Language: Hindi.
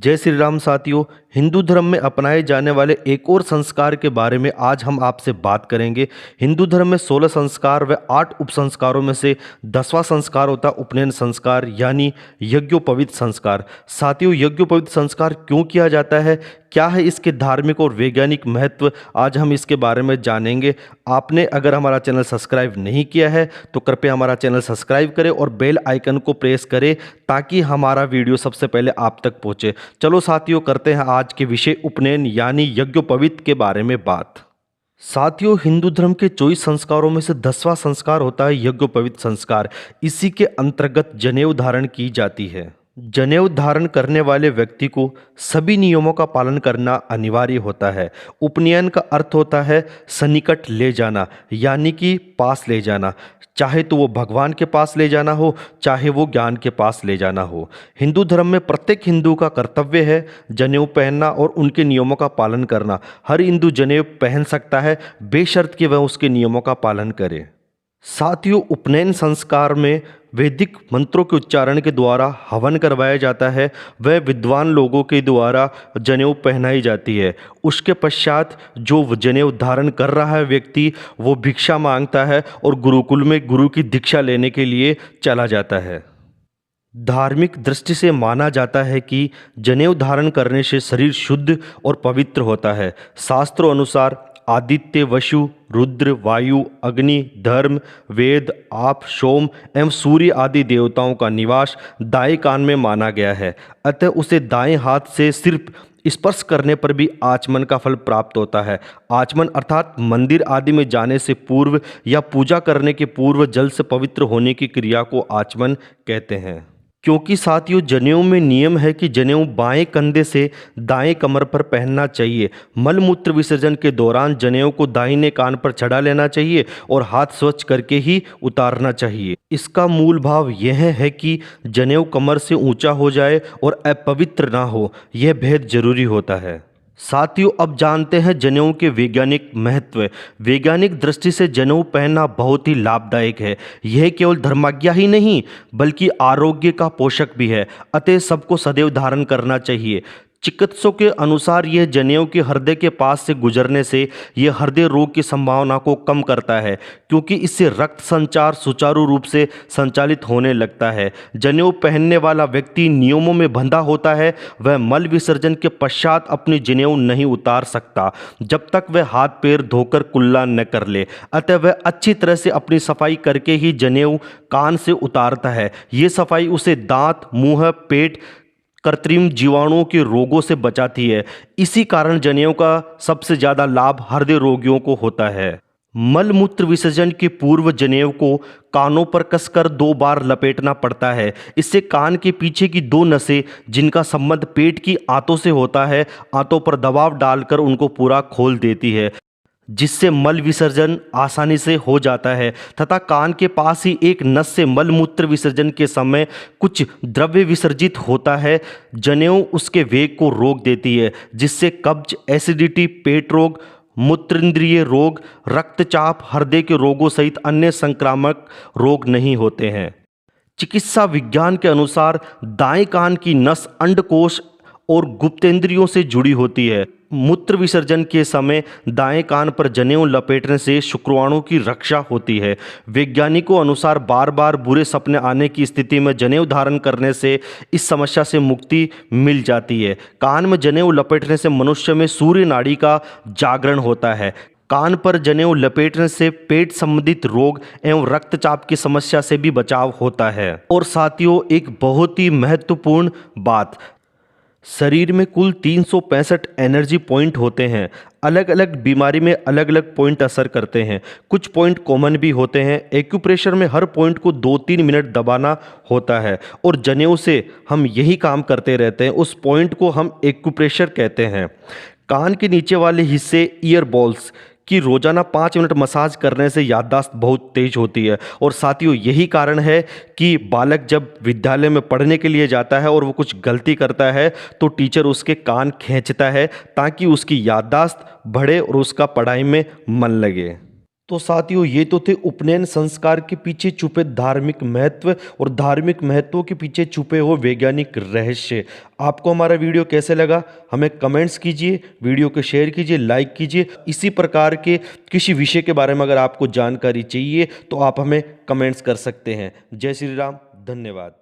जय श्री राम साथियों। हिंदू धर्म में अपनाए जाने वाले एक और संस्कार के बारे में आज हम आपसे बात करेंगे। हिंदू धर्म में 16 संस्कार व 8 उपसंस्कारों में से 10वां संस्कार होता है उपनयन संस्कार यानी यज्ञोपवीत संस्कार। साथियों, यज्ञोपवीत संस्कार क्यों किया जाता है, क्या है इसके धार्मिक और वैज्ञानिक महत्व, आज हम इसके बारे में जानेंगे। आपने अगर हमारा चैनल सब्सक्राइब नहीं किया है तो कृपया हमारा चैनल सब्सक्राइब करें और बेल आइकन को प्रेस करें ताकि हमारा वीडियो सबसे पहले आप तक पहुंचे। चलो साथियों, करते हैं आज के विषय उपनयन यानी यज्ञोपवीत के बारे में बात। साथियों, हिंदू धर्म के 24 संस्कारों में से 10वां संस्कार होता है यज्ञोपवीत संस्कार। इसी के अंतर्गत जनेऊ धारण की जाती है। जनेऊ धारण करने वाले व्यक्ति को सभी नियमों का पालन करना अनिवार्य होता है। उपनयन का अर्थ होता है सन्निकट ले जाना यानी कि पास ले जाना, चाहे तो वो भगवान के पास ले जाना हो, चाहे वो ज्ञान के पास ले जाना हो। हिंदू धर्म में प्रत्येक हिंदू का कर्तव्य है जनेऊ पहनना और उनके नियमों का पालन करना। हर हिंदू जनेऊ पहन सकता है बेशर्त कि वह उसके नियमों का पालन करे। साथियों, उपनयन संस्कार में वैदिक मंत्रों के उच्चारण के द्वारा हवन करवाया जाता है। वह विद्वान लोगों के द्वारा जनेऊ पहनाई जाती है। उसके पश्चात जो जनेऊ धारण कर रहा है व्यक्ति, वो भिक्षा मांगता है और गुरुकुल में गुरु की दीक्षा लेने के लिए चला जाता है। धार्मिक दृष्टि से माना जाता है कि जनेऊ धारण करने से शरीर शुद्ध और पवित्र होता है। शास्त्रों अनुसार आदित्य, वसु, रुद्र, वायु, अग्नि, धर्म, वेद, आप, सोम एवं सूर्य आदि देवताओं का निवास दाएं कान में माना गया है। अतः उसे दाएं हाथ से सिर्फ स्पर्श करने पर भी आचमन का फल प्राप्त होता है। आचमन अर्थात मंदिर आदि में जाने से पूर्व या पूजा करने के पूर्व जल से पवित्र होने की क्रिया को आचमन कहते हैं। क्योंकि साथियों, जनेऊ में नियम है कि जनेऊ बाएं कंधे से दाएं कमर पर पहनना चाहिए। मल मूत्र विसर्जन के दौरान जनेऊ को दाहिने कान पर चढ़ा लेना चाहिए और हाथ स्वच्छ करके ही उतारना चाहिए। इसका मूल भाव यह है कि जनेऊ कमर से ऊंचा हो जाए और अपवित्र ना हो, यह बेहद जरूरी होता है। साथियों, अब जानते हैं जनेऊ के वैज्ञानिक महत्व। वैज्ञानिक दृष्टि से जनेऊ पहनना बहुत ही लाभदायक है। यह केवल धर्माज्ञा ही नहीं बल्कि आरोग्य का पोषक भी है। अतः सबको सदैव धारण करना चाहिए। चिकित्सकों के अनुसार यह जनेऊ के हृदय के पास से गुजरने से यह हृदय रोग की संभावना को कम करता है, क्योंकि इससे रक्त संचार सुचारू रूप से संचालित होने लगता है। जनेऊ पहनने वाला व्यक्ति नियमों में बंधा होता है। वह मल विसर्जन के पश्चात अपनी जनेऊ नहीं उतार सकता जब तक वह हाथ पैर धोकर कुल्ला न कर ले। अतः वह अच्छी तरह से अपनी सफाई करके ही जनेऊ कान से उतारता है। ये सफाई उसे दांत, मुंह, पेट, कृत्रिम जीवाणुओं के रोगों से बचाती है। इसी कारण जनेऊ का सबसे ज़्यादा लाभ हृदय रोगियों को होता है। मल मूत्र विसर्जन के पूर्व जनेऊ को कानों पर कसकर 2 बार लपेटना पड़ता है। इससे कान के पीछे की 2 नसें जिनका संबंध पेट की आंतों से होता है, आंतों पर दबाव डालकर उनको पूरा खोल देती है, जिससे मल विसर्जन आसानी से हो जाता है। तथा कान के पास ही एक नस से मल मूत्र विसर्जन के समय कुछ द्रव्य विसर्जित होता है। जनेऊ उसके वेग को रोक देती है, जिससे कब्ज, एसिडिटी, पेट रोग, मूत्रेंद्रिय रोग, रक्तचाप, हृदय के रोगों सहित अन्य संक्रामक रोग नहीं होते हैं। चिकित्सा विज्ञान के अनुसार दाएं कान की नस अंडकोश और गुप्तेंद्रियों से जुड़ी होती है। मूत्र विसर्जन के समय दाएं कान पर जनेऊ लपेटने से शुक्राणु की रक्षा होती है। वैज्ञानिकों अनुसार बार बार बुरे सपने आने की स्थिति में जनेऊ धारण करने से इस समस्या से मुक्ति मिल जाती है। कान में जनेऊ लपेटने से मनुष्य में सूर्य नाड़ी का जागरण होता है। कान पर जनेऊ लपेटने से पेट संबंधित रोग एवं रक्तचाप की समस्या से भी बचाव होता है। और साथियों, एक बहुत ही महत्वपूर्ण बात, शरीर में कुल 365 एनर्जी पॉइंट होते हैं। अलग अलग बीमारी में अलग अलग पॉइंट असर करते हैं। कुछ पॉइंट कॉमन भी होते हैं। एक्यूप्रेशर में हर पॉइंट को 2-3 मिनट दबाना होता है और जनेऊ से हम यही काम करते रहते हैं। उस पॉइंट को हम एक्यूप्रेशर कहते हैं। कान के नीचे वाले हिस्से ईयर बॉल्स कि रोजाना 5 मिनट मसाज करने से याददाश्त बहुत तेज होती है। और साथियों, यही कारण है कि बालक जब विद्यालय में पढ़ने के लिए जाता है और वो कुछ गलती करता है तो टीचर उसके कान खींचता है ताकि उसकी याददाश्त बढ़े और उसका पढ़ाई में मन लगे। तो साथियों, ये तो थे उपनयन संस्कार के पीछे छुपे धार्मिक महत्व और धार्मिक महत्वों के पीछे छुपे हुए वैज्ञानिक रहस्य। आपको हमारा वीडियो कैसे लगा हमें कमेंट्स कीजिए, वीडियो को शेयर कीजिए, लाइक कीजिए। इसी प्रकार के किसी विषय के बारे में अगर आपको जानकारी चाहिए तो आप हमें कमेंट्स कर सकते हैं। जय श्री राम, धन्यवाद।